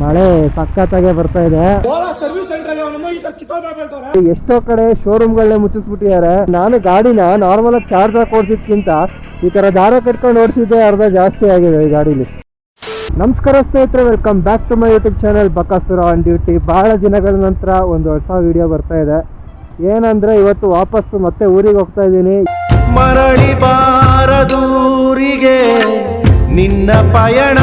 ಮಳೆ ಸಖತ್ತಾಗೆ ಬರ್ತಾ ಇದೆ. ಎಷ್ಟೋ ಕಡೆ ಶೋರೂಮ್ಗಳನ್ನೇ ಮುಚ್ಚಿಸ್ಬಿಟ್ಟಿದ್ದಾರೆ. ನಾನು ಗಾಡಿನ ನಾರ್ಮಲ್ ಆಗಿ ಚಾರ್ಜ್ ಹಾಕಿ ಓಡಿಸಿದ್ಕಿಂತ ಈ ತರ ದಾರ ಕಟ್ಕೊಂಡು ಓಡಿಸಿದ್ದೆ ಅರ್ಧ ಜಾಸ್ತಿ ಆಗಿದೆ ಈ ಗಾಡೀಲಿ. ನಮಸ್ಕಾರ ಸ್ನೇಹಿತರೆ, welcome back to my YouTube channel Bakasura on duty. ಬಹಳ ದಿನಗಳ ನಂತರ ಒಂದು ಹೊಸ ವಿಡಿಯೋ ಬರ್ತಾ ಇದೆ. ಏನಂದ್ರೆ ಇವತ್ತು ವಾಪಸ್ ಮತ್ತೆ ಊರಿಗೆ ಹೋಗ್ತಾ ಇದ್ದೀನಿ. ಮರಳಿ ಬಾರದೂರಿಗೆ ನಿನ್ನ ಪಯಣ.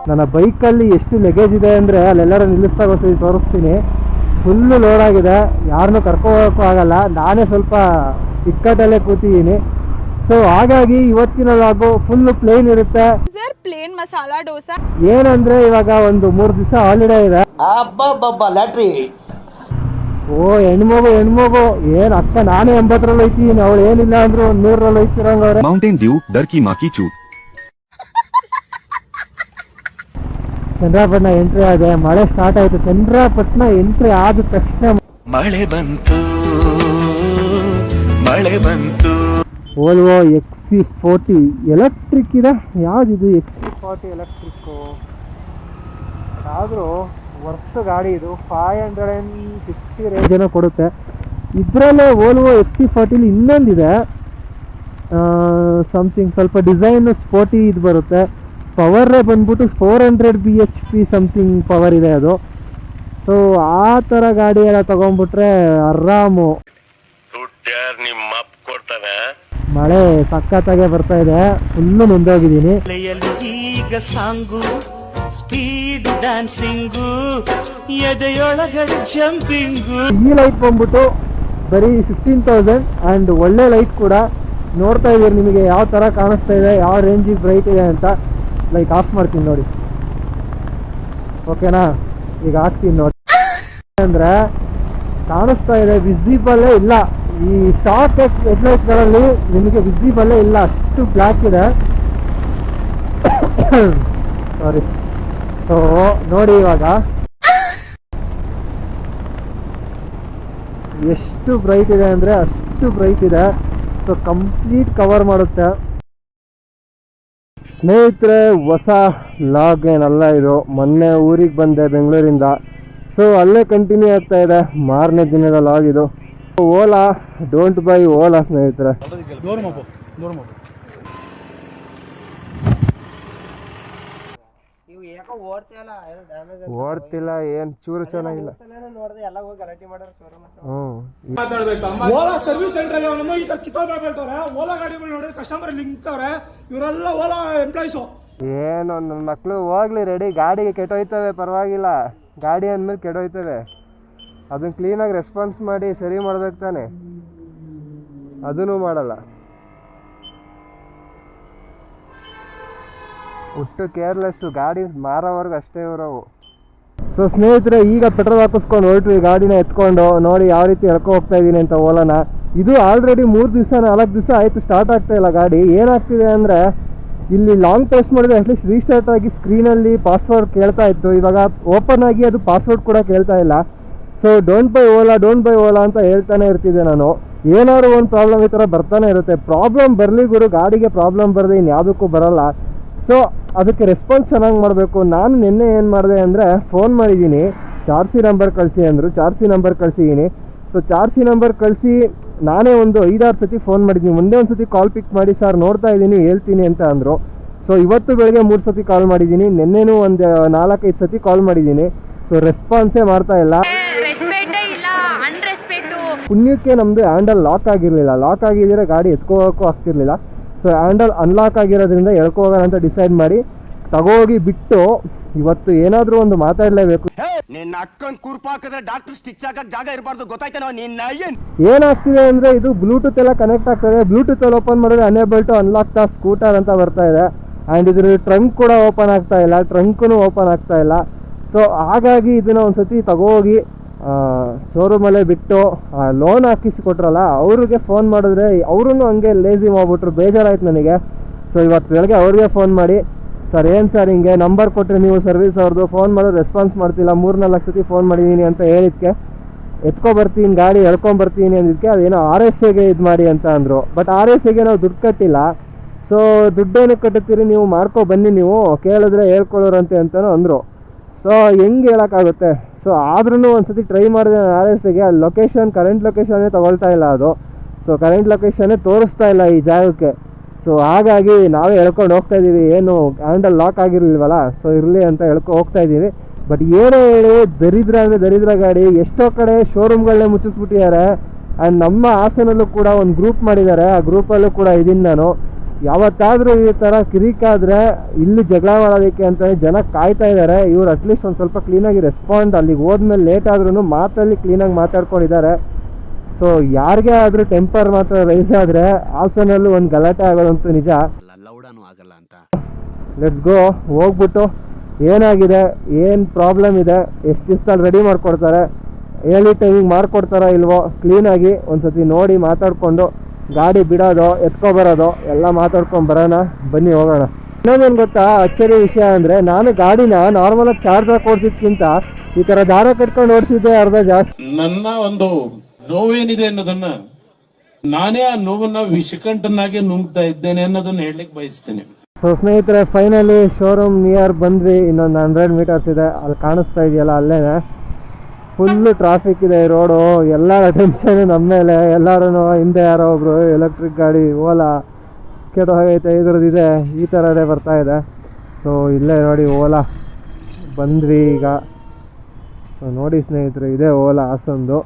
ನನ್ನ ಬೈಕಲ್ಲಿ ಎಷ್ಟು ಲಗೇಜ್ ಇದೆ ಅಂದರೆ ಅಲ್ಲೆಲ್ಲರೂ ನಿಲ್ಲಿಸ್ದಾಗ ತೋರಿಸ್ತೀನಿ. ಫುಲ್ಲು ಲೋಡ್ ಆಗಿದೆ, ಯಾರನ್ನೂ ಕರ್ಕೋಗೋಕ್ಕೂ ಆಗಲ್ಲ. ನಾನೇ ಸ್ವಲ್ಪ ಇಕ್ಕಟ್ಟಲ್ಲೇ ಕೂತಿದ್ದೀನಿ. ಸೊ ಹಾಗಾಗಿ ಇವತ್ತಿನ ಲಾಗು ಫುಲ್ಲು ಪ್ಲೇನ್ ಇರುತ್ತೆ. ಪ್ಲೇನ್ ಮಸಾಲಾ ಡೋಸಾ ಏನಂದ್ರೆ ಇವಾಗ ಒಂದು 3 ದಿವಸ ಹಾಲಿಡೇ ಇದೆ. ಲ್ಯಾಟ್ರಿ ಓ ಹೆಣ್ಮಗು ಏನ್ ಅಕ್ಕ, ನಾನೇ 80ರಲ್ಲಿ ಹೋಯ್ತೀನಿ, ಅವಳು ಏನಿಲ್ಲ ಅಂದ್ರು 100ರಲ್ಲಿ ಹೋಯ್ತಿರಂಗವ್ರೆ. ಮೌಂಟೇನ್ ಡ್ಯೂ ದರ್ಕಿ ಮಾಕಿ ಚೂ. ಚಂದ್ರಪಟ್ಟಣ ಎಂಟ್ರಿ ಆಗಿದೆ, ಮಳೆ ಸ್ಟಾರ್ಟ್ ಆಯ್ತು. ಚಂದ್ರಪಟ್ಟಣ ಎಂಟ್ರಿ ಆದ ತಕ್ಷಣ ಮಳೆ ಬಂತು. ವೋಲ್ವೋ XC40 ಎಲೆಕ್ಟ್ರಿಕ್ ಇದೆ. ಯಾವ್ದಿದು XC40 ಎಲೆಕ್ಟ್ರಿಕ್ಕು? ಆದರೂ ವರ್ತ್ ಗಾಡಿ ಇದು. 550 ರೇಂಜ್ ಕೊಡುತ್ತೆ. ಇದರಲ್ಲೇ ವೋಲ್ವೋ XC40 ಇನ್ನೊಂದಿದೆ, ಸಮಥಿಂಗ್ ಸ್ವಲ್ಪ ಡಿಸೈನ್ ಸ್ಪೋರ್ಟಿ ಇದು ಬರುತ್ತೆ. ಪವರೇ ಬಂದ್ಬಿಟ್ಟು 400 bhp ಸಮಥಿಂಗ್ ಪವರ್ ಇದೆ ಅದು. ಸೊ ಆ ಥರ ಗಾಡಿ ಎಲ್ಲ ತೊಗೊಂಡ್ಬಿಟ್ರೆ ಆರಾಮು. ಮಳೆ ಸಖತ್ತಾಗೆ ಬರ್ತಾ ಇದೆ, ಫುಲ್ಲು ಮುಂದೋಗಿದ್ದೀನಿ. ಈಗ ಸಾಂಗು ಸ್ಪೀಡ್ ಡ್ಯಾನ್ಸಿಂಗು ಎದೆಯೊಳಗಡೆ ಜಂಪಿಂಗು. ಈ ಲೈಟ್ ಬಂದ್ಬಿಟ್ಟು ಬರೀ 15,000 ಆ್ಯಂಡ್ ಒಳ್ಳೆ ಲೈಟ್ ಕೂಡ. ನೋಡ್ತಾ ಇದ್ದೀರಿ ನಿಮಗೆ ಯಾವ ಥರ ಕಾಣಿಸ್ತಾ ಇದೆ, ಯಾವ ರೇಂಜಿಗೆ ಬ್ರೈಟ್ ಇದೆ ಅಂತ. ಲೈಟ್ ಆಫ್ ಮಾಡ್ತೀನಿ ನೋಡಿ, ಓಕೆನಾ? ಈಗ ಹಾಕ್ತೀನಿ ನೋಡಿ. ಅಂದರೆ ಕಾಣಿಸ್ತಾ ಇದೆ, ವಿಸಿಬಲ್ಲೇ ಇಲ್ಲ. ಈ ಸ್ಟಾಕ್ ಹೆಡ್ಲೈಟ್ಗಳಲ್ಲಿ ನಿಮಗೆ ವಿಸಿಬಲ್ಲೇ ಇಲ್ಲ, ಅಷ್ಟು ಬ್ಲ್ಯಾಕ್ ಇದೆ. ಸಾರಿ. ಸೊ ನೋಡಿ ಇವಾಗ ಎಷ್ಟು ಬ್ರೈಟ್ ಇದೆ ಅಂದರೆ ಅಷ್ಟು ಬ್ರೈಟ್ ಇದೆ. ಸೊ ಕಂಪ್ಲೀಟ್ ಕವರ್ ಮಾಡುತ್ತೆ. ಸ್ನೇಹಿತರೆ, ಹೊಸ ಲಾಗ್ ಏನಲ್ಲ ಇದು. ಮೊನ್ನೆ ಊರಿಗೆ ಬಂದೆ ಬೆಂಗಳೂರಿಂದ, ಸೊ ಅಲ್ಲೇ ಕಂಟಿನ್ಯೂ ಆಗ್ತಾ ಇದೆ. ಮಾರನೇ ದಿನದ ಲಾಗ್ ಇದು. ಓಲಾ, ಡೋಂಟ್ ಬೈ ಓಲಾ ಸ್ನೇಹಿತರೆ. ಓಡ್ತಿಲ್ಲ, ಏನ್ ಚೂರು ಚೆನ್ನಾಗಿಲ್ಲ. ಓಲಾ ಸರ್ವಿಸ್ ಸೆಂಟರ್ ಓಲಾ ಗಾಡಿಗಳು ನೋಡ್ರಿ, ಕಸ್ಟಮರ್ ಲಿಂಕ್ ಅವ್ರೆ, ಇವರೆಲ್ಲ ಓಲಾ ಎಂಪ್ಲಾಯೀಸು. ಏನು ನನ್ನ ಮಕ್ಕಳು ಹೋಗ್ಲಿ ರೆಡಿ. ಗಾಡಿಗೆ ಕೆಟ್ಟೋಯ್ತವೆ, ಪರವಾಗಿಲ್ಲ. ಗಾಡಿ ಅಂದಮೇಲೆ ಕೆಟ್ಟೋಯ್ತವೆ, ಅದನ್ನ ಕ್ಲೀನಾಗಿ ರೆಸ್ಪಾನ್ಸ್ ಮಾಡಿ ಸರಿ ಮಾಡ್ಬೇಕು ತಾನೆ. ಅದೂ ಮಾಡಲ್ಲ, ಒಟ್ಟು ಕೇರ್ಲೆಸ್ಸು. ಗಾಡಿ ಮಾರೋವರೆಗೂ ಅಷ್ಟೇ ಇರೋವು. ಸೊ ಸ್ನೇಹಿತರೆ, ಈಗ ಪೆಟ್ರೋಲ್ ಹಾಕಿಸ್ಕೊಂಡು ಹೊರಟ್ವಿ ಗಾಡಿನ ಎತ್ಕೊಂಡು. ನೋಡಿ ಯಾವ ರೀತಿ ಎಳ್ಕೊ ಹೋಗ್ತಾ ಇದ್ದೀನಿ ಅಂತ ಓಲಾನ. ಇದು ಆಲ್ರೆಡಿ 3 ದಿವಸ 4 ದಿವಸ ಆಯಿತು ಸ್ಟಾರ್ಟ್ ಆಗ್ತಾ ಇಲ್ಲ ಗಾಡಿ. ಏನಾಗ್ತಿದೆ ಅಂದರೆ ಇಲ್ಲಿ ಲಾಂಗ್ ಟೆಸ್ಟ್ ಮಾಡಿದ್ರೆ ಅಟ್ಲೀಸ್ಟ್ ರೀಸ್ಟಾರ್ಟ್ ಆಗಿ ಸ್ಕ್ರೀನಲ್ಲಿ ಪಾಸ್ವರ್ಡ್ ಕೇಳ್ತಾ ಇತ್ತು. ಇವಾಗ ಓಪನ್ ಆಗಿ ಅದು ಪಾಸ್ವರ್ಡ್ ಕೂಡ ಕೇಳ್ತಾ ಇಲ್ಲ. ಸೊ ಡೋಂಟ್ ಬೈ ಓಲಾ ಅಂತ ಹೇಳ್ತಾನೆ ಇರ್ತಿದ್ದೆ ನಾನು. ಏನಾದ್ರು ಒಂದು ಪ್ರಾಬ್ಲಮ್ ಈ ಥರ ಬರ್ತಾನೆ ಇರುತ್ತೆ. ಪ್ರಾಬ್ಲಮ್ ಬರಲಿ ಗುರು, ಗಾಡಿಗೆ ಪ್ರಾಬ್ಲಮ್ ಬರದೆ ಇನ್ಯಾವುದಕ್ಕೂ ಬರೋಲ್ಲ. ಸೊ ಅದಕ್ಕೆ ರೆಸ್ಪಾನ್ಸ್ ಚೆನ್ನಾಗಿ ಮಾಡಬೇಕು. ನಾನು ನಿನ್ನೆ ಏನು ಮಾಡಿದೆ ಅಂದರೆ ಫೋನ್ ಮಾಡಿದ್ದೀನಿ, 4C ನಂಬರ್ ಕಳಿಸಿ ಅಂದರು. 4C number ಕಳಿಸಿದ್ದೀನಿ. So 4C number ಕಳಿಸಿ ನಾನೇ ಒಂದು 5-6 ಸತಿ ಫೋನ್ ಮಾಡಿದ್ದೀನಿ. ಮುಂದೆ ಒಂದು ಸತಿ ಕಾಲ್ ಪಿಕ್ ಮಾಡಿ, ಸರ್ ನೋಡ್ತಾ ಇದ್ದೀನಿ ಹೇಳ್ತೀನಿ ಅಂತ ಅಂದರು. ಸೊ ಇವತ್ತು ಬೆಳಗ್ಗೆ 3 ಸತಿ ಕಾಲ್ ಮಾಡಿದ್ದೀನಿ, ನಿನ್ನೆನೂ ಒಂದು 4-5 ಸತಿ ಕಾಲ್ ಮಾಡಿದ್ದೀನಿ. ಸೊ ರೆಸ್ಪಾನ್ಸೇ ಮಾಡ್ತಾ ಇಲ್ಲ. ಪುಣ್ಯಕ್ಕೆ ನಮ್ಮದು ಹ್ಯಾಂಡಲ್ ಲಾಕ್ ಆಗಿರಲಿಲ್ಲ. ಲಾಕ್ ಆಗಿದ್ದರೆ ಗಾಡಿ ಎತ್ಕೋಗೋಕ್ಕೂ ಆಗ್ತಿರ್ಲಿಲ್ಲ. ಸೊ ಹ್ಯಾಂಡಲ್ ಅನ್ಲಾಕ್ ಆಗಿರೋದ್ರಿಂದ ಎಳ್ಕೋಗೋಣ ಅಂತ ಡಿಸೈಡ್ ಮಾಡಿ ತಗೋಗಿ ಬಿಟ್ಟು ಇವತ್ತು ಏನಾದರೂ ಒಂದು ಮಾತಾಡಲೇಬೇಕು. ನಿನ್ನ ಅಕ್ಕನ್ ಕೂರ್ಪಾಕಿದ್ರೆ ಡಾಕ್ಟರ್ ಸ್ಟಿಚ್ ಹಾಕಕ್ ಜಾಗ ಇರಬಾರ್ದು, ಗೊತ್ತಾಯ್ತೇನೋ ನಿನ್ನ. ಏನಾಗ್ತಿದೆ ಅಂದರೆ ಇದು ಬ್ಲೂಟೂತ್ ಎಲ್ಲ ಕನೆಕ್ಟ್ ಆಗ್ತದೆ. ಬ್ಲೂಟೂತಲ್ಲಿ ಓಪನ್ ಮಾಡಿದ್ರೆ unable to unlock the scooter ಅಂತ ಬರ್ತಾ ಇದೆ. ಆ್ಯಂಡ್ ಇದ್ರ ಟ್ರಂಕ್ ಕೂಡ ಓಪನ್ ಆಗ್ತಾ ಇಲ್ಲ, ಟ್ರಂಕೂ ಓಪನ್ ಆಗ್ತಾ ಇಲ್ಲ. ಸೊ ಹಾಗಾಗಿ ಇದನ್ನು ಒಂದು ಸತಿ ತಗೋಗಿ ಶೋರೂಮಲ್ಲೇ ಬಿಟ್ಟು ಲೋನ್ ಹಾಕಿಸಿಕೊಟ್ರಲ್ಲ ಅವ್ರಿಗೆ ಫೋನ್ ಮಾಡಿದ್ರೆ ಅವ್ರೂ ಹಂಗೆ ಲೇಸಿ ಮಾಡಿಬಿಟ್ರು. ಬೇಜಾರಾಯ್ತು ನನಗೆ. ಸೊ ಇವತ್ತು ಬೆಳಗ್ಗೆ ಅವ್ರಿಗೆ ಫೋನ್ ಮಾಡಿ, ಸರ್ ಏನು ಸರ್ ಹಿಂಗೆ ನಂಬರ್ ಕೊಟ್ಟರೆ ನೀವು ಸರ್ವಿಸ್ ಅವ್ರದ್ದು, ಫೋನ್ ಮಾಡೋದು ರೆಸ್ಪಾನ್ಸ್ ಮಾಡ್ತಿಲ್ಲ, 3-4 ಸತಿ ಫೋನ್ ಮಾಡಿದ್ದೀನಿ ಅಂತ ಹೇಳಿದ್ಕೆ ಎತ್ಕೊಬರ್ತೀನಿ ಗಾಡಿ ಎಳ್ಕೊಂಬರ್ತೀನಿ ಅಂದಿದ್ದಕ್ಕೆ ಅದೇನೋ RSAಗೆ ಇದು ಮಾಡಿ ಅಂತ ಅಂದರು. ಬಟ್ RSAಗೆ ನಾವು ದುಡ್ಡು ಕಟ್ಟಿಲ್ಲ. ಸೊ ದುಡ್ಡೇನು ಕಟ್ಟುತ್ತೀರಿ ನೀವು, ಮಾಡ್ಕೊ ಬನ್ನಿ, ನೀವು ಕೇಳಿದ್ರೆ ಹೇಳ್ಕೊಳ್ಳೋರಂತೆ ಅಂತಲೂ ಅಂದರು. ಸೊ ಹೆಂಗೆ ಹೇಳೋಕ್ಕಾಗುತ್ತೆ. ಸೊ ಆದ್ರೂ ಒಂದು ಸತಿ ಟ್ರೈ ಮಾಡಿದೆ RSಗೆ. ಲೊಕೇಶನ್ ಕರೆಂಟ್ ಲೊಕೇಶನ್ನೇ ತೊಗೊಳ್ತಾ ಇಲ್ಲ ಅದು. ಸೊ ಕರೆಂಟ್ ಲೊಕೇಶನ್ನೇ ತೋರಿಸ್ತಾ ಇಲ್ಲ ಈ ಜಾಗಕ್ಕೆ. ಸೊ ಹಾಗಾಗಿ ನಾವೇ ಹೇಳ್ಕೊಂಡು ಹೋಗ್ತಾ ಇದ್ದೀವಿ, ಏನು ಹ್ಯಾಂಡಲ್ ಲಾಕ್ ಆಗಿರಲಿಲ್ವಲ್ಲ, ಸೊ ಇರಲಿ ಅಂತ ಹೇಳ್ಕೊ ಹೋಗ್ತಾ ಇದ್ದೀವಿ. ಬಟ್ ಏನೋ ಹೇಳಿ ದರಿದ್ರ ಅಂದರೆ ದರಿದ್ರ ಗಾಡಿ. ಎಷ್ಟೋ ಕಡೆ ಶೋರೂಮ್ಗಳನ್ನೇ ಮುಚ್ಚಿಸ್ಬಿಟ್ಟಿದ್ದಾರೆ. ಆ್ಯಂಡ್ ನಮ್ಮ ಹಾಸನಲ್ಲೂ ಕೂಡ ಒಂದು ಗ್ರೂಪ್ ಮಾಡಿದ್ದಾರೆ, ಆ ಗ್ರೂಪಲ್ಲೂ ಕೂಡ ಇದ್ದೀನಿ ನಾನು. ಯಾವತ್ತಾದರೂ ಈ ಥರ ಕಿರಿಕಾದರೆ ಇಲ್ಲಿ ಜಗಳ ಮಾಡೋದಕ್ಕೆ ಅಂತಲೇ ಜನ ಕಾಯ್ತಾ ಇದ್ದಾರೆ. ಇವ್ರು ಅಟ್ಲೀಸ್ಟ್ ಒಂದು ಸ್ವಲ್ಪ ಕ್ಲೀನಾಗಿ ರೆಸ್ಪಾಂಡ್, ಅಲ್ಲಿಗೆ ಹೋದ್ಮೇಲೆ ಲೇಟ್ ಆದ್ರೂ ಮಾತಲ್ಲಿ ಕ್ಲೀನಾಗಿ ಮಾತಾಡ್ಕೊಂಡಿದ್ದಾರೆ. ಸೊ ಯಾರಿಗೇ ಆದರೂ ಟೆಂಪರ್ ಮಾತ್ರ ರೈಸ್ ಆದರೆ ಹಾಸನಲ್ಲೂ ಒಂದು ಗಲಾಟೆ ಆಗೋದಂತೂ ನಿಜ. Let's go. ಹೋಗ್ಬಿಟ್ಟು ಏನಾಗಿದೆ, ಏನು ಪ್ರಾಬ್ಲಮ್ ಇದೆ, ಎಷ್ಟು ದಿವಸದಲ್ಲಿ ರೆಡಿ ಮಾಡಿಕೊಡ್ತಾರೆ, ಹೇಳಿ ಟೈಮಿಂಗ್ ಮಾಡಿಕೊಡ್ತಾರಾ ಇಲ್ವೋ, ಕ್ಲೀನಾಗಿ ಒಂದು ಸತಿ ನೋಡಿ ಮಾತಾಡಿಕೊಂಡು ಗಾಡಿ ಬಿಡೋದು ಎತ್ಕೊಬರೋದು ಎಲ್ಲ ಮಾತಾಡ್ಕೊಂಡು ಬರೋಣ. ಬನ್ನಿ ಹೋಗೋಣ. ಇನ್ನೊಂದೇನು ಗೊತ್ತಾ ಅಚ್ಚರಿ ವಿಷಯ ಅಂದರೆ, ನಾನು ಗಾಡಿನ ನಾರ್ಮಲಾಗಿ ಚಾರ್ಜ್ ಹಾಕಿ ಓಡಿಸಿದ್ಕಿಂತ ಈ ಥರ ದಾರ ಕಟ್ಕೊಂಡು ಓಡಿಸಿದ್ದೆ ಅರ್ಧ ಜಾಸ್ತಿ. ನನ್ನ ಒಂದು ನೋವೇನಿದೆ ಅನ್ನೋದನ್ನ ನಾನೇ ಆ ನೋವನ್ನ ವಿಷಕಂಠನಾಗಿ ನುಂಗ್ತಾ ಇದ್ದೇನೆ ಅನ್ನೋದನ್ನ ಹೇಳಲಿಕ್ಕೆ ಬಯಸ್ತೀನಿ. ಸೊ ಸ್ನೇಹಿತರೆ, ಫೈನಲಿ ಶೋರೂಮ್ ನಿಯರ್ ಬಂದ್ವಿ. ಇನ್ನೊಂದು 100 ಮೀಟರ್ಸ್ ಇದೆ. ಅಲ್ಲಿ ಕಾಣಿಸ್ತಾ ಇದೆಯಲ್ಲ, ಅಲ್ಲೇನೆ ಫುಲ್ಲು ಟ್ರಾಫಿಕ್ ಇದೆ. ಈ ರೋಡು ಎಲ್ಲರ ಟೆನ್ಷನ್ ನಮ್ಮ ಮೇಲೆ. ಎಲ್ಲರೂ ಹಿಂದೆ ಯಾರೋ ಒಬ್ರು ಎಲೆಕ್ಟ್ರಿಕ್ ಗಾಡಿ ಓಲಾ ಕೆಟ್ಟು ಹೋಗೈತೆ ಇದ್ರದ್ದಿದೆ, ಈ ಥರದೇ ಬರ್ತಾ ಇದೆ. ಸೊ ಇಲ್ಲೇ ನೋಡಿ ಓಲಾ ಬಂದ್ವಿ ಈಗ. ಸೊ ನೋಡಿ ಸ್ನೇಹಿತರೆ, ಇದೇ ಓಲಾ ಹಾಸನ್ದು.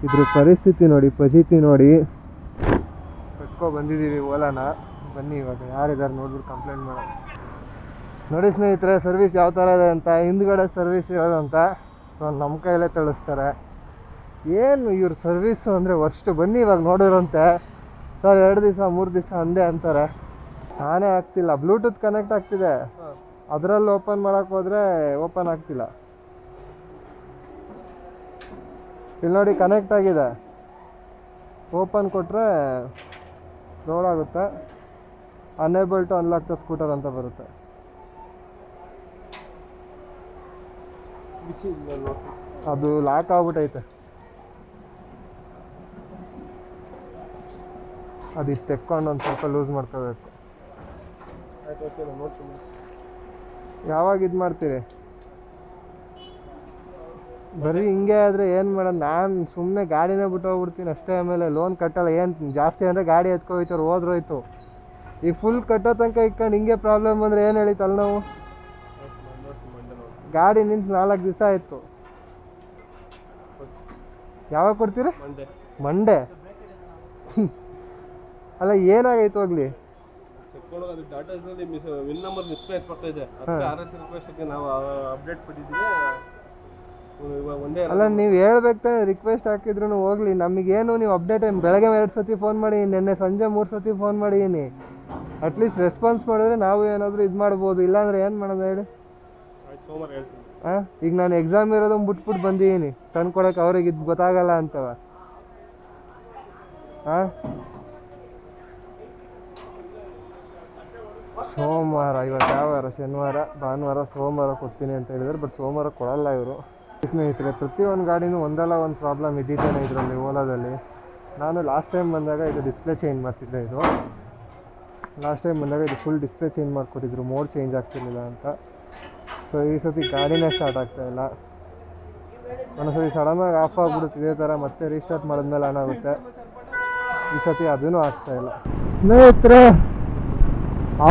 ಇದ್ರ ಪರಿಸ್ಥಿತಿ ನೋಡಿ, ಫಜೀತಿ ನೋಡಿ. ಕಟ್ಕೊ ಬಂದಿದ್ದೀವಿ ಓಲಾನ. ಬನ್ನಿ ಇವಾಗ ಯಾರಿದ್ದಾರೆ ನೋಡ್ಬಿಟ್ಟು ಕಂಪ್ಲೇಂಟ್ ಮಾಡೋಣ. ನೋಡಿ ಸ್ನೇಹಿತರೆ, ಸರ್ವಿಸ್ ಯಾವ ಥರ ಇದೆ ಅಂತ. ಹಿಂದ್ಗಡೆ ಸರ್ವಿಸ್ ಇರೋದಂತ. ಸೊ ನಮ್ಮ ಕೈಯಲ್ಲೇ ತಿಳಿಸ್ತಾರೆ. ಏನು ಇವ್ರ ಸರ್ವಿಸು ಅಂದರೆ ವರ್ಸ್ಟ್. ಬನ್ನಿ ಇವಾಗ ನೋಡಿರೋಂತೆ. ಸರ್ 2 ದಿವಸ 3 ದಿವಸ ಅಂದೇ ಅಂತಾರೆ. ನಾನೇ ಆಗ್ತಿಲ್ಲ. ಬ್ಲೂಟೂತ್ ಕನೆಕ್ಟ್ ಆಗ್ತಿದೆ, ಅದರಲ್ಲಿ ಓಪನ್ ಮಾಡೋಕ್ಕೆ ಹೋದರೆ ಓಪನ್ ಆಗ್ತಿಲ್ಲ. ಇಲ್ಲಿ ನೋಡಿ ಕನೆಕ್ಟ್ ಆಗಿದೆ, ಓಪನ್ ಕೊಟ್ಟರೆ ಲೋಡ್ ಆಗುತ್ತೆ. Unable to unlock the scooter ಅಂತ ಬರುತ್ತೆ. ಅದು ಲಾಕ್ ಆಗ್ಬಿಟ್ಟೈತೆ. ಅದು ತೆಕ್ಕೊಂಡು ಒಂದು ಸ್ವಲ್ಪ ಲೂಸ್ ಮಾಡ್ಕೋಬೇಕು. ಯಾವಾಗ ಇದು ಮಾಡ್ತೀರಿ? ಬರೀ ಹಿಂಗೆ ಆದರೆ ಏನು ಮಾಡೋದು? ನಾನು ಸುಮ್ಮನೆ ಗಾಡಿನೇ ಬಿಟ್ಟು ಹೋಗ್ಬಿಡ್ತೀನಿ ಅಷ್ಟೇ. ಆಮೇಲೆ ಲೋನ್ ಕಟ್ಟಲ್ಲ. ಏನು ಜಾಸ್ತಿ ಅಂದರೆ ಗಾಡಿ ಎತ್ಕೋಯ್ತವ್ರು ಹೋದ್ರೋಯ್ತು. ಈಗ ಫುಲ್ ಕಟ್ಟೋ ತನಕ ಇಟ್ಕೊಂಡು ಹಿಂಗೆ ಪ್ರಾಬ್ಲಮ್ ಅಂದರೆ ಏನು ಹೇಳಿ ತಲೆನೋವು. ಗಾಡಿ ನಿಂತು 4 ದಿವಸ ಆಯಿತು. ಯಾವಾಗ ಕೊಡ್ತೀರಿ? ಮಂಡೇ. ಅಲ್ಲ ಏನಾಗೈತು ಹೋಗ್ಲಿ. ಅಲ್ಲ ನೀವು ಹೇಳ್ಬೇಕು ತಾನೆ, ರಿಕ್ವೆಸ್ಟ್ ಹಾಕಿದ್ರು ಹೋಗ್ಲಿ. ನಮಗೇನು ನೀವು ಅಪ್ಡೇಟ್ ಬೆಳಗ್ಗೆ 2 ಸತಿ ಫೋನ್ ಮಾಡಿ, ನಿನ್ನೆ ಸಂಜೆ 3 ಸತಿ ಫೋನ್ ಮಾಡಿದ್ದೀನಿ. ಅಟ್ಲೀಸ್ಟ್ ರೆಸ್ಪಾನ್ಸ್ ಮಾಡಿದ್ರೆ ನಾವು ಏನಾದರೂ ಇದು ಮಾಡ್ಬೋದು. ಇಲ್ಲಾಂದ್ರೆ ಏನು ಮಾಡೋದು ಹೇಳಿ. ಹಾಂ, ಈಗ ನಾನು ಎಕ್ಸಾಮ್ ಇರೋದು ಬಿಟ್ಬಿಟ್ಟು ಬಂದಿದ್ದೀನಿ ತಂದ್ಕೊಡಕ್ಕೆ. ಅವ್ರಿಗೆ ಇದು ಗೊತ್ತಾಗಲ್ಲ ಅಂತವ. ಹಾಂ, ಸೋಮವಾರ, ಇವತ್ತು ಯಾವ ವಾರ? ಶನಿವಾರ, ಭಾನುವಾರ, ಸೋಮವಾರ ಕೊಡ್ತೀನಿ ಅಂತ ಹೇಳಿದ್ರು. ಬಟ್ ಸೋಮವಾರ ಕೊಡಲ್ಲ ಇವರು. ಸ್ನೇಹಿತರೆ, ಪ್ರತಿಯೊಂದು ಗಾಡಿನೂ ಒಂದಲ್ಲ ಒಂದು ಪ್ರಾಬ್ಲಮ್ ಇದ್ದಿದ್ದೇನೆ ಇದರಲ್ಲಿ, ಓಲಾದಲ್ಲಿ. ನಾನು ಲಾಸ್ಟ್ ಟೈಮ್ ಬಂದಾಗ ಇದು ಡಿಸ್ಪ್ಲೇ ಚೇಂಜ್ ಮಾಡಿಸಿದ್ದೆ. ಲಾಸ್ಟ್ ಟೈಮ್ ಬಂದಾಗ ಇದು ಫುಲ್ ಡಿಸ್ಪ್ಲೇ ಚೇಂಜ್ ಮಾಡಿಕೊಟ್ಟಿದ್ರು, ಮೋಡ್ ಚೇಂಜ್ ಆಗ್ತಿರ್ಲಿಲ್ಲ ಅಂತ. ಸೊ ಈ ಸತಿ ಗಾಡಿನೇ ಸ್ಟಾರ್ಟ್ ಆಗ್ತಾಯಿಲ್ಲ. ಒಂದೊಂದ್ಸತಿ ಸಡನ್ನಾಗಿ ಆಫ್ ಆಗಿಬಿಡುತ್ತೆ ಇದೇ ಥರ. ಮತ್ತೆ ರೀಸ್ಟಾರ್ಟ್ ಮಾಡಿದ್ಮೇಲೆ ಆನ್ ಆಗುತ್ತೆ. ಈ ಸತಿ ಅದೂ ಆಗ್ತಾಯಿಲ್ಲ. ಸ್ನೇಹಿತರೆ,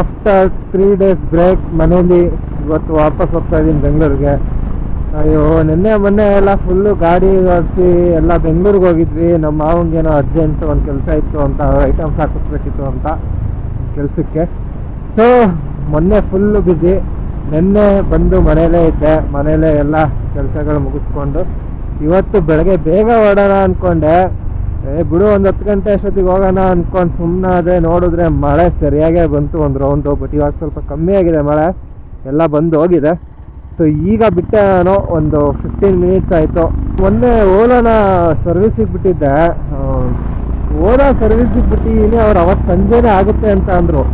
ಆಫ್ಟರ್ 3 ಡೇಸ್ ಬ್ರೇಕ್ ಮನೇಲಿ ಇವತ್ತು ವಾಪಸ್ ಹೋಗ್ತಾ ಇದ್ದೀನಿ ಬೆಂಗಳೂರಿಗೆ. ಅಯ್ಯೋ, ನಿನ್ನೆ ಮೊನ್ನೆ ಎಲ್ಲ ಫುಲ್ಲು ಗಾಡಿ ಓಡಿಸಿ ಎಲ್ಲ ಬೆಂಗಳೂರಿಗೆ ಹೋಗಿದ್ವಿ. ನಮ್ಮ ಮಾವಂಗೇನೋ ಅರ್ಜೆಂಟ್ ಒಂದು ಕೆಲಸ ಇತ್ತು ಅಂತ, ಐಟಮ್ಸ್ ಹಾಕಿಸ್ಬೇಕಿತ್ತು ಅಂತ ಕೆಲಸಕ್ಕೆ. ಸೊ ಮೊನ್ನೆ ಫುಲ್ಲು ಬ್ಯುಸಿ. ನಿನ್ನೆ ಬಂದು ಮನೇಲೇ ಇದ್ದೆ. ಮನೇಲೇ ಎಲ್ಲ ಕೆಲಸಗಳು ಮುಗಿಸ್ಕೊಂಡು ಇವತ್ತು ಬೆಳಗ್ಗೆ ಬೇಗ ಹೊರಡೋಣ ಅಂದ್ಕೊಂಡೆ. ಬಿಡು ಒಂದು 10 ಗಂಟೆ ಅಷ್ಟೊತ್ತಿಗೆ ಹೋಗೋಣ ಅಂದ್ಕೊಂಡು ಸುಮ್ಮನೆ ಅದೇ. ನೋಡಿದ್ರೆ ಮಳೆ ಸರಿಯಾಗೇ ಬಂತು ಒಂದು ರೌಂಡು. ಬಟ್ ಇವಾಗ ಸ್ವಲ್ಪ ಕಮ್ಮಿ ಆಗಿದೆ ಮಳೆ, ಎಲ್ಲ ಬಂದು ಹೋಗಿದೆ. ಸೊ ಈಗ ಬಿಟ್ಟೆ ನಾನು, ಒಂದು 15 ಮಿನಿಟ್ಸ್ ಆಯಿತು. ಮೊನ್ನೆ ಓಲಾನ ಸರ್ವಿಸಿಗೆ ಬಿಟ್ಟಿದ್ದೆ. ಓಲಾ ಸರ್ವಿಸಿಗೆ ಬಿಟ್ಟಿದ್ದೀನಿ. ಅವ್ರು ಅವತ್ತು ಸಂಜೆನೇ ಆಗುತ್ತೆ ಅಂತ ಅಂದರು.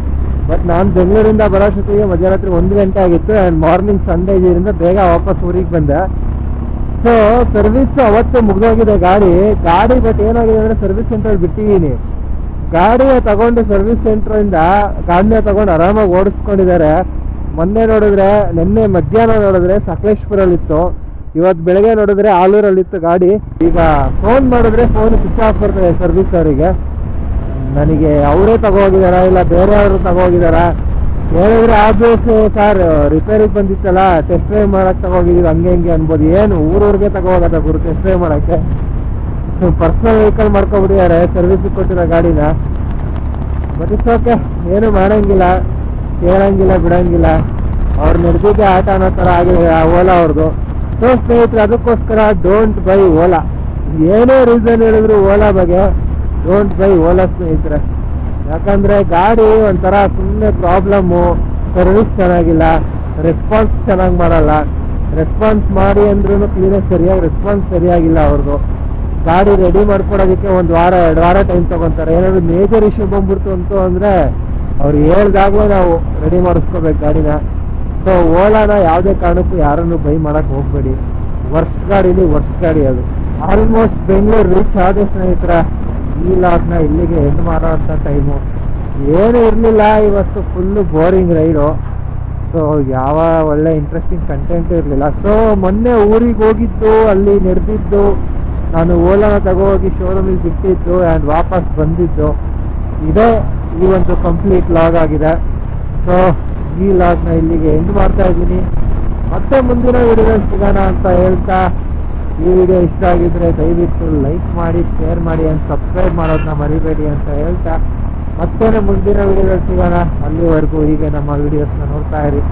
ಬಟ್ ನಾನು ಬೆಂಗಳೂರಿಂದ ಬರೋಷ್ಟೊತ್ತಿಗೆ ಮಧ್ಯರಾತ್ರಿ 1 ಗಂಟೆ ಆಗಿತ್ತು. ಆ್ಯಂಡ್ ಮಾರ್ನಿಂಗ್ ಸಂಡೇ ಇದರಿಂದ ಬೇಗ ವಾಪಸ್ ಊರಿಗೆ ಬಂದೆ. ಸೊ ಸರ್ವಿಸ್ ಅವತ್ತು ಮುಗಿದೋಗಿದೆ ಗಾಡಿ. ಬಟ್ ಏನಾಗಿದೆ ಅಂದರೆ ಸರ್ವಿಸ್ ಸೆಂಟ್ರಲ್ಲಿ ಬಿಟ್ಟಿದ್ದೀನಿ. ಗಾಡಿನ ತಗೊಂಡು ಸರ್ವಿಸ್ ಸೆಂಟ್ರಿಂದ ಗಾಡಿನ ತಗೊಂಡು ಆರಾಮಾಗಿ ಓಡಿಸ್ಕೊಂಡಿದ್ದಾರೆ. ಮೊನ್ನೆ ನೋಡಿದ್ರೆ, ನಿನ್ನೆ ಮಧ್ಯಾಹ್ನ ನೋಡಿದ್ರೆ ಸಕಲೇಶ್ಪುರಲ್ಲಿತ್ತು, ಇವತ್ತು ಬೆಳಗ್ಗೆ ನೋಡಿದ್ರೆ ಆಲೂರಲ್ಲಿತ್ತು ಗಾಡಿ. ಈಗ ಫೋನ್ ಮಾಡಿದ್ರೆ ಫೋನ್ ಸ್ವಿಚ್ ಆಫ್ ಬರ್ತದೆ ಸರ್ವಿಸ್ ಅವರಿಗೆ. ನನಗೆ ಅವರೇ ತಗೋಗಿದಾರಾ ಇಲ್ಲ ಬೇರೆಯವರು ತಗೋಗಿದಾರಾ ಹೇಳಿದ್ರೆ ಆಬ್ವಿಯಸ್ಲಿ ಸರ್ ರಿಪೇರಿಗೆ ಬಂದಿತ್ತಲ್ಲ ಟೆಸ್ಟ್ ಡ್ರೈವ್ ಮಾಡಕ್ಕೆ ತಗೋಗಿದ್ದೀವಿ ಹಂಗೆ ಹಿಂಗೆ ಅನ್ಬೋದು. ಏನು ಊರೂರಿಗೆ ತಗೋಗೋದ ಗುರು ಟೆಸ್ಟ್ ಡ್ರೈವ್ ಮಾಡೋಕ್ಕೆ? ಪರ್ಸ್ನಲ್ ವೆಹಿಕಲ್ ಮಾಡ್ಕೊಬಿಟ್ಟಿದ್ದಾರೆ ಸರ್ವಿಸಿಗೆ ಕೊಟ್ಟಿರೋ ಗಾಡಿನ. ಬಟ್ ಇಟ್ಸ್ ಓಕೆ, ಏನು ಮಾಡೋಂಗಿಲ್ಲ, ಕೇಳಂಗಿಲ್ಲ, ಬಿಡೋಂಗಿಲ್ಲ. ಅವ್ರು ನಡೆದಿದ್ದೆ ಆಟ ಅನ್ನೋ ಥರ ಆಗಿದೆ ಓಲಾ ಅವ್ರದ್ದು. ಸೊ ಸ್ನೇಹಿತರೆ, ಅದಕ್ಕೋಸ್ಕರ ಡೋಂಟ್ ಬೈ ಓಲಾ. ಏನೇ ರೀಸನ್ ಹೇಳಿದ್ರು ಓಲಾ ಬಗ್ಗೆ ಡೋಂಟ್ ಬೈ ಓಲಾ ಸ್ನೇಹಿತರೆ. ಯಾಕಂದರೆ ಗಾಡಿ ಒಂಥರ ಸುಮ್ಮನೆ ಪ್ರಾಬ್ಲಮ್ಮು, ಸರ್ವಿಸ್ ಚೆನ್ನಾಗಿಲ್ಲ, ರೆಸ್ಪಾನ್ಸ್ ಚೆನ್ನಾಗಿ ಮಾಡಲ್ಲ. ರೆಸ್ಪಾನ್ಸ್ ಮಾಡಿ ಅಂದ್ರೂ ಕ್ಲೀನಾಗಿ ಸರಿಯಾಗಿ ರೆಸ್ಪಾನ್ಸ್ ಸರಿಯಾಗಿಲ್ಲ ಅವ್ರದ್ದು. ಗಾಡಿ ರೆಡಿ ಮಾಡ್ಕೊಡೋದಕ್ಕೆ 1 ವಾರ 2 ವಾರ ಟೈಮ್ ತೊಗೊತಾರೆ. ಏನಾದರೂ ಮೇಜರ್ ಇಶ್ಯೂ ಬಂದ್ಬಿಡ್ತು ಅಂತು ಅಂದರೆ ಅವ್ರು ಹೇಳ್ದಾಗಲೇ ನಾವು ರೆಡಿ ಮಾಡಿಸ್ಕೋಬೇಕು ಗಾಡಿನ. ಸೊ ಓಲಾನ ಯಾವುದೇ ಕಾರಣಕ್ಕೂ ಯಾರನ್ನು ಬೈ ಮಾಡೋಕ್ಕೆ ಹೋಗಬೇಡಿ. ವರ್ಸ್ಟ್ ಗಾಡಿ ಅದು. ಆಲ್ಮೋಸ್ಟ್ ಬೆಂಗಳೂರು ರೀಚ್ ಆದ ಸ್ನೇಹಿತರ. ಈ ಲಾಗ್ನ ಇಲ್ಲಿಗೆ ಎಂಡ್ ಮಾಡೋ ಅಂಥ ಟೈಮು. ಏನೂ ಇರಲಿಲ್ಲ ಇವತ್ತು, ಫುಲ್ಲು ಬೋರಿಂಗ್ ರೈಡು. ಸೊ ಯಾವ ಒಳ್ಳೆ ಇಂಟ್ರೆಸ್ಟಿಂಗ್ ಕಂಟೆಂಟ್ ಇರಲಿಲ್ಲ. ಸೊ ಮೊನ್ನೆ ಊರಿಗೆ ಹೋಗಿದ್ದು, ಅಲ್ಲಿ ನಡೆದಿದ್ದು, ನಾನು ಓಲಾನ ತಗೋಗಿ ಶೋರೂಮಿಗೆ ಬಿಟ್ಟಿದ್ದು ಆ್ಯಂಡ್ ವಾಪಸ್ ಬಂದಿದ್ದು, ಇದೇ ಈ ಒಂದು ಕಂಪ್ಲೀಟ್ ಲಾಗ್ ಆಗಿದೆ. ಸೊ ಈ ಲಾಗ್ನ ಇಲ್ಲಿಗೆ ಎಂಡ್ ಮಾಡ್ತಾ ಇದ್ದೀನಿ. ಮತ್ತೆ ಮುಂದಿನ ವಿಡಿಯೋದಲ್ಲಿ ಸಿಗೋಣ ಅಂತ ಹೇಳ್ತಾ, ಈ ವಿಡಿಯೋ ಇಷ್ಟ ಆಗಿದ್ರೆ ದಯವಿಟ್ಟು ಲೈಕ್ ಮಾಡಿ, ಶೇರ್ ಮಾಡಿ ಆ್ಯಂಡ್ ಸಬ್ಸ್ಕ್ರೈಬ್ ಮಾಡೋದನ್ನ ಮರಿಬೇಡಿ ಅಂತ ಹೇಳ್ತಾ, ಮತ್ತೆ ಮುಂದಿನ ವಿಡಿಯೋದಲ್ಲಿ ಸಿಗೋಣ. ಅಲ್ಲಿವರೆಗೂ ಹೀಗೆ ನಮ್ಮ ವಿಡಿಯೋಸ್ನ ನೋಡ್ತಾ ಇರಿ.